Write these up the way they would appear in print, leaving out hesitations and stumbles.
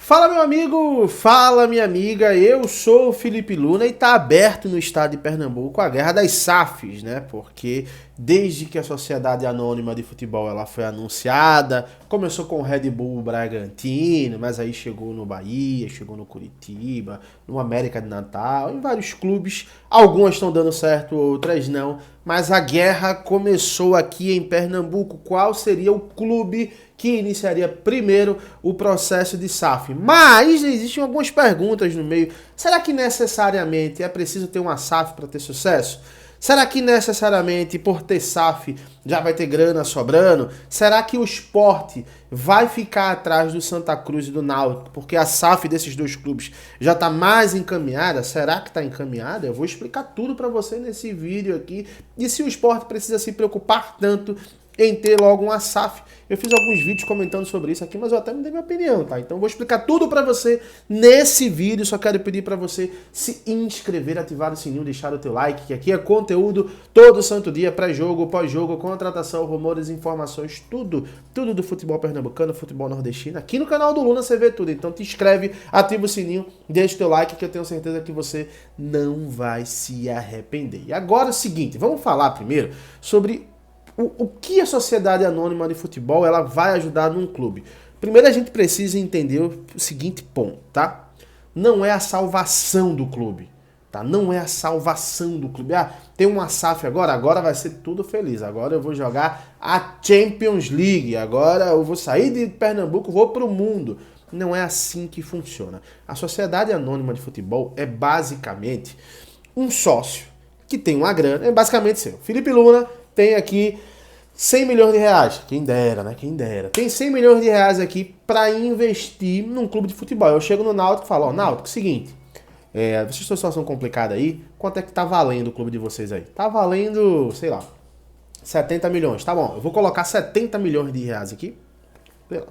Fala meu amigo, fala minha amiga, eu sou o Felipe Luna e tá aberto no estado de Pernambuco a guerra das SAFs, né? Porque desde que a Sociedade Anônima de Futebol ela foi anunciada, começou com o Red Bull Bragantino, mas aí chegou no Bahia, chegou no Curitiba, no América de Natal, em vários clubes, algumas estão dando certo, outras não, mas a guerra começou aqui em Pernambuco. Qual seria o clube que iniciaria primeiro o processo de SAF? Mas existem algumas perguntas no meio. Será que necessariamente é preciso ter uma SAF para ter sucesso? Será que necessariamente por ter SAF já vai ter grana sobrando? Será que o Sport vai ficar atrás do Santa Cruz e do Náutico? Porque a SAF desses dois clubes já está mais encaminhada? Será que está encaminhada? Eu vou explicar tudo para você nesse vídeo aqui. E se o Sport precisa se preocupar tanto em ter logo uma SAF. Eu fiz alguns vídeos comentando sobre isso aqui, mas eu até me dei minha opinião, tá? Então eu vou explicar tudo pra você nesse vídeo. Só quero pedir pra você se inscrever, ativar o sininho, deixar o teu like, que aqui é conteúdo todo santo dia, pré-jogo, pós-jogo, contratação, rumores, informações, tudo do futebol pernambucano, futebol nordestino. Aqui no canal do Luna você vê tudo. Então te inscreve, ativa o sininho, deixa o teu like, que eu tenho certeza que você não vai se arrepender. E agora é o seguinte, vamos falar primeiro sobre o que a Sociedade Anônima de Futebol ela vai ajudar num clube. Primeiro a gente precisa entender o seguinte ponto, tá? Não é a salvação do clube, tá? Não é a salvação do clube. Ah, tem uma SAF agora vai ser tudo feliz. Agora eu vou jogar a Champions League. Agora eu vou sair de Pernambuco, vou pro mundo. Não é assim que funciona. A Sociedade Anônima de Futebol é basicamente um sócio que tem uma grana, é basicamente seu. Felipe Luna tem aqui 100 milhões de reais. Quem dera, né? Quem dera. Tem 100 milhões de reais aqui para investir num clube de futebol. Eu chego no Náutico e falo, ó, Náutico, seguinte, vocês estão em situação complicada aí, quanto é que tá valendo o clube de vocês aí? Tá valendo, sei lá, 70 milhões. Tá bom, eu vou colocar 70 milhões de reais aqui.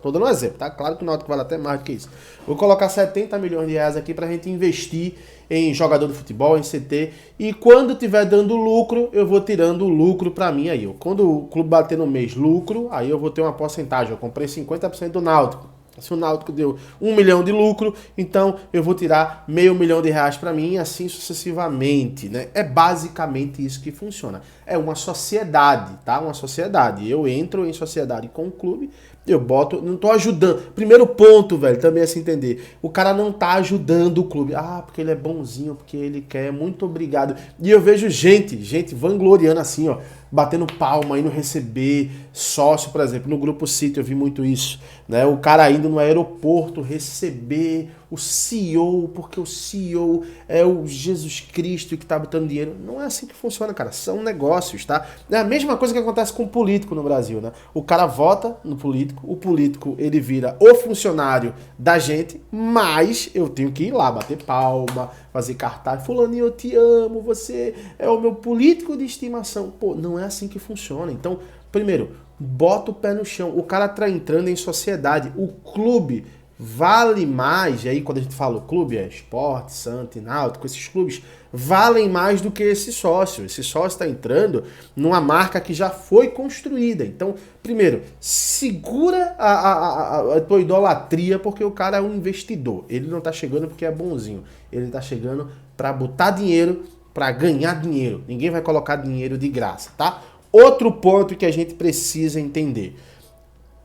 Tô dando um exemplo, tá? Claro que o Náutico vale até mais do que isso. Vou colocar 70 milhões de reais aqui pra gente investir em jogador de futebol, em CT. E quando tiver dando lucro, eu vou tirando o lucro pra mim aí. Quando o clube bater no mês lucro, aí eu vou ter uma porcentagem. Eu comprei 50% do Náutico. Se o Náutico deu 1 milhão de lucro, então eu vou tirar meio milhão de reais para mim e assim sucessivamente, né? É basicamente isso que funciona. É uma sociedade, tá? Uma sociedade. Eu entro em sociedade com o clube, eu boto, não tô ajudando. Primeiro ponto, velho, também é se entender. O cara não tá ajudando o clube. Ah, porque ele é bonzinho, porque ele quer, muito obrigado. E eu vejo gente vangloriando assim, ó, batendo palma, indo receber sócio, por exemplo, no Grupo City eu vi muito isso, né? O cara indo no aeroporto receber o CEO, porque o CEO é o Jesus Cristo que tá botando dinheiro. Não é assim que funciona, cara. São negócios, tá? É a mesma coisa que acontece com o político no Brasil, né? O cara vota no político, o político ele vira o funcionário da gente, mas eu tenho que ir lá, bater palma, fazer cartaz. Fulaninho, eu te amo, você é o meu político de estimação. Pô, não é assim que funciona. Então, primeiro, bota o pé no chão. O cara tá entrando em sociedade. O clube vale mais, e aí quando a gente fala o clube, é Sport, Santa e Náutico, esses clubes valem mais do que esse sócio. Esse sócio está entrando numa marca que já foi construída. Então, primeiro, segura a tua idolatria, porque o cara é um investidor. Ele não está chegando porque é bonzinho. Ele está chegando para botar dinheiro, para ganhar dinheiro. Ninguém vai colocar dinheiro de graça, tá? Outro ponto que a gente precisa entender.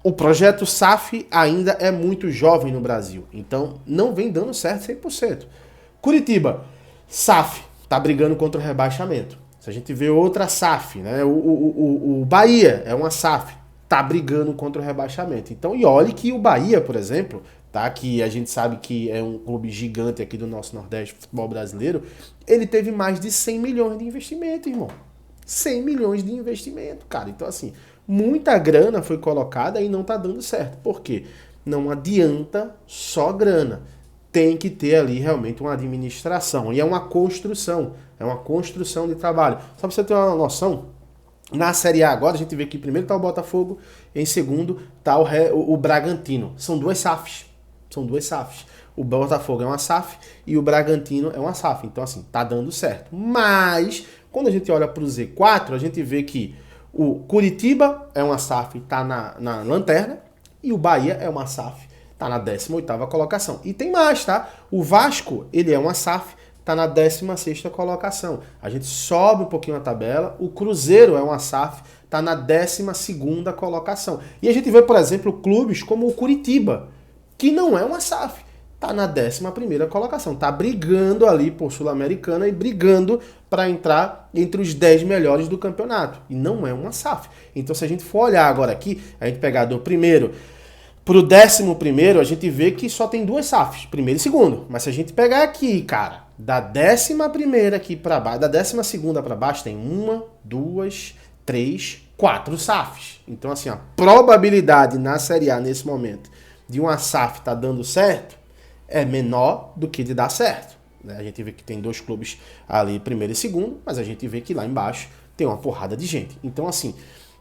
O projeto SAF ainda é muito jovem no Brasil, então não vem dando certo 100%. Curitiba, SAF, tá brigando contra o rebaixamento. Se a gente vê outra SAF, né? O Bahia é uma SAF, tá brigando contra o rebaixamento. Então, e olhe que o Bahia, por exemplo, tá? Que a gente sabe que é um clube gigante aqui do nosso Nordeste, futebol brasileiro, ele teve mais de 100 milhões de investimento, irmão. 100 milhões de investimento, cara. Então, assim, muita grana foi colocada e não tá dando certo. Por quê? Não adianta só grana. Tem que ter ali realmente uma administração. E é uma construção. É uma construção de trabalho. Só pra você ter uma noção, na Série A agora, a gente vê que primeiro tá o Botafogo, em segundo tá o Bragantino. São duas SAFs. São duas SAFs. O Botafogo é uma SAF e o Bragantino é uma SAF. Então, assim, tá dando certo. Mas, quando a gente olha pro Z4, a gente vê que o Curitiba é uma SAF, tá na lanterna, e o Bahia é uma SAF, tá na 18ª colocação. E tem mais, tá? O Vasco, ele é uma SAF, tá na 16ª colocação. A gente sobe um pouquinho a tabela, o Cruzeiro é uma SAF, tá na 12ª colocação. E a gente vê, por exemplo, clubes como o Curitiba, que não é uma SAF, tá na 11ª colocação, tá brigando ali por Sul-Americana e brigando para entrar entre os 10 melhores do campeonato. E não é uma SAF. Então, se a gente for olhar agora aqui, a gente pegar do primeiro pro 11º, a gente vê que só tem 2 SAFs, primeiro e segundo. Mas se a gente pegar aqui, cara, da 11ª aqui para baixo, da 12ª para baixo, tem 1, 2, 3, 4 SAFs. Então, assim, a probabilidade na Série A nesse momento de uma SAF tá dando certo é menor do que de dar certo. A gente vê que tem 2 clubes ali, primeiro e segundo, mas a gente vê que lá embaixo tem uma porrada de gente. Então, assim,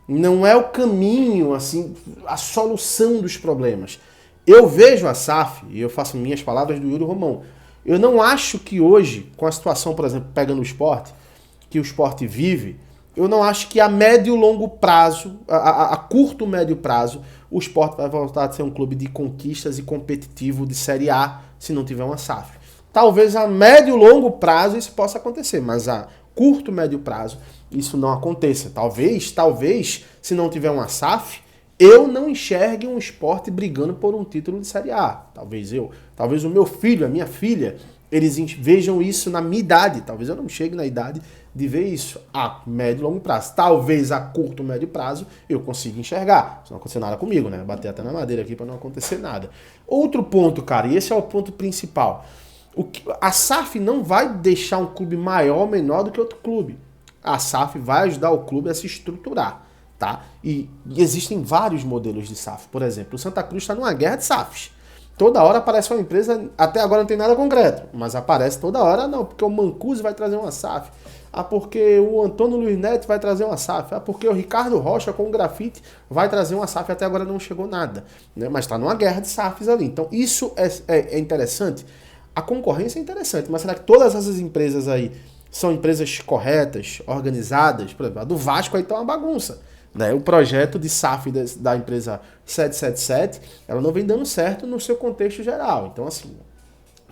não é o caminho, assim, a solução dos problemas. Eu vejo a SAF, e eu faço minhas palavras do Yuri Romão, eu não acho que hoje, com a situação, por exemplo, pegando o Sport, que o Sport vive, eu não acho que a médio e longo prazo, a curto e médio prazo, o Sport vai voltar a ser um clube de conquistas e competitivo de Série A se não tiver uma SAF. Talvez a médio e longo prazo isso possa acontecer, mas a curto e médio prazo isso não aconteça. Talvez, se não tiver uma SAF, eu não enxergue um Sport brigando por um título de Série A. Talvez o meu filho, a minha filha, eles vejam isso na minha idade. Talvez eu não chegue na idade de ver isso a médio e longo prazo. Talvez a curto e médio prazo eu consiga enxergar. Se não acontecer nada comigo, né? Bater até na madeira aqui para não acontecer nada. Outro ponto, cara, e esse é o ponto principal. A SAF não vai deixar um clube maior ou menor do que outro clube. A SAF vai ajudar o clube a se estruturar, tá? E existem vários modelos de SAF. Por exemplo, o Santa Cruz está numa guerra de SAFs. Toda hora aparece uma empresa, até agora não tem nada concreto, mas aparece toda hora, não, porque o Mancuso vai trazer uma SAF, porque o Antônio Luiz Neto vai trazer uma SAF, porque o Ricardo Rocha com o grafite vai trazer uma SAF, até agora não chegou nada, né? Mas está numa guerra de SAFs ali. Então isso é interessante. A concorrência é interessante, mas será que todas essas empresas aí são empresas corretas, organizadas? Por exemplo, a do Vasco aí tá uma bagunça. Né? O projeto de SAF da empresa 777, ela não vem dando certo no seu contexto geral. Então, assim,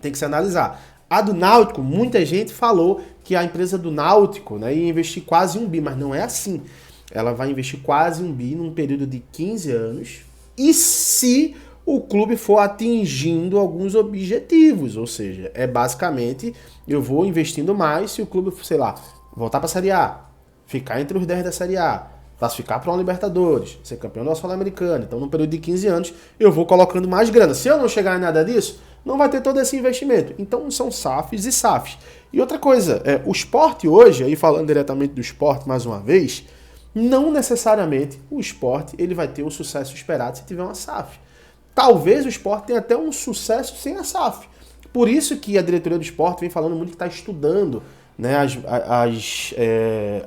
tem que se analisar. A do Náutico, muita gente falou que a empresa do Náutico, né, ia investir quase 1 bi, mas não é assim. Ela vai investir quase 1 bi num período de 15 anos, e se o clube for atingindo alguns objetivos, ou seja, é basicamente, eu vou investindo mais se o clube, sei lá, voltar para a Série A, ficar entre os 10 da Série A, classificar para uma Libertadores, ser campeão da Sul-Americana. Então, num período de 15 anos, eu vou colocando mais grana. Se eu não chegar em nada disso, não vai ter todo esse investimento. Então, são SAFs e SAFs. E outra coisa, o Sport hoje, aí falando diretamente do Sport mais uma vez, não necessariamente o Sport ele vai ter o sucesso esperado se tiver uma SAF. Talvez o Sport tenha até um sucesso sem a SAF. Por isso que a diretoria do Sport vem falando muito que está estudando, né,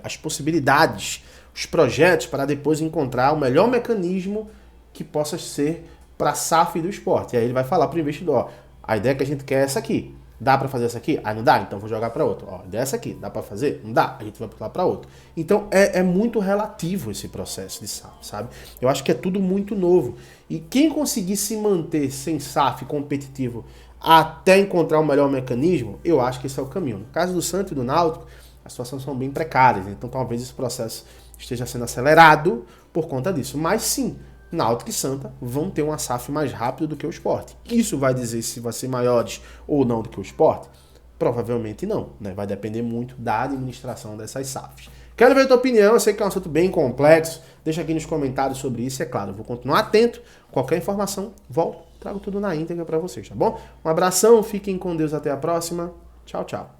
as possibilidades, os projetos para depois encontrar o melhor mecanismo que possa ser para a SAF do Sport. E aí ele vai falar para o investidor, ó, a ideia que a gente quer é essa aqui. Dá para fazer essa aqui? Ah, não dá? Então vou jogar para outro. Ó, a ideia é essa aqui. Dá para fazer? Não dá? A gente vai pular para outro. Então é muito relativo esse processo de SAF, sabe? Eu acho que é tudo muito novo. E quem conseguir se manter sem SAF competitivo até encontrar o melhor mecanismo, eu acho que esse é o caminho. No caso do Santos e do Náutico, as situações são bem precárias. Então talvez esse processo esteja sendo acelerado por conta disso. Mas sim, Náutico e Santa vão ter uma SAF mais rápido do que o Sport. Isso vai dizer se vai ser maiores ou não do que o Sport? Provavelmente não, né? Vai depender muito da administração dessas SAFs. Quero ver a tua opinião, eu sei que é um assunto bem complexo. Deixa aqui nos comentários sobre isso, é claro. Eu vou continuar atento. Qualquer informação, volto, trago tudo na íntegra para vocês, tá bom? Um abração, fiquem com Deus, até a próxima. Tchau, tchau.